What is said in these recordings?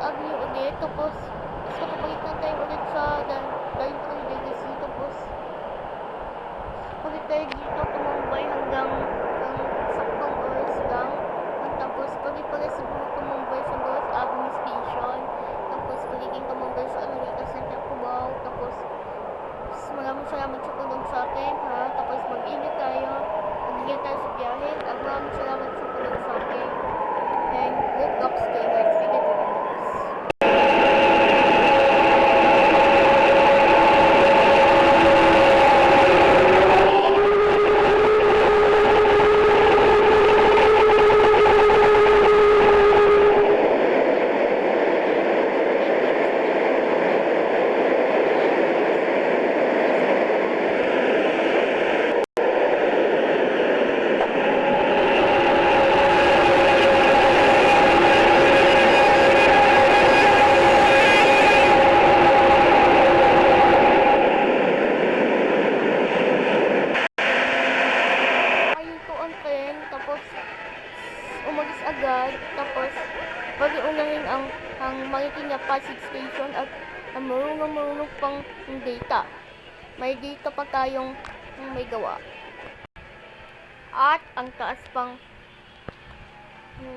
Avenue ulit, tapos nakabalik na tayo ulit sa Dayon Tree Legacy, tapos ulit tayo dito tumambay hanggang saktong oras lang. Tapos pag-ipala siguro tumambay sa North Avenue Station, tapos pagiging tumambay sa Araneta Center Cubao, tapos maraming salamat sa tulong sa akin, ha? Tapos mag-ingat tayo, mag-ingat tayo sa biyahe, at maraming salamat sa tulong sa akin. And good luck, stay healthy, and good luck. Umalis agad, tapos pag-iunahin ang Marikina Pasig Station at ang marunong pang data. May data pa tayong may gawa. At ang taas pang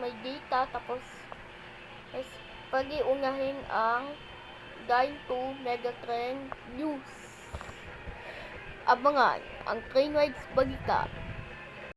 may data, tapos pag-iunahin ang Dayon 2 Megatrend News. Abangan ang Train Rides Balita.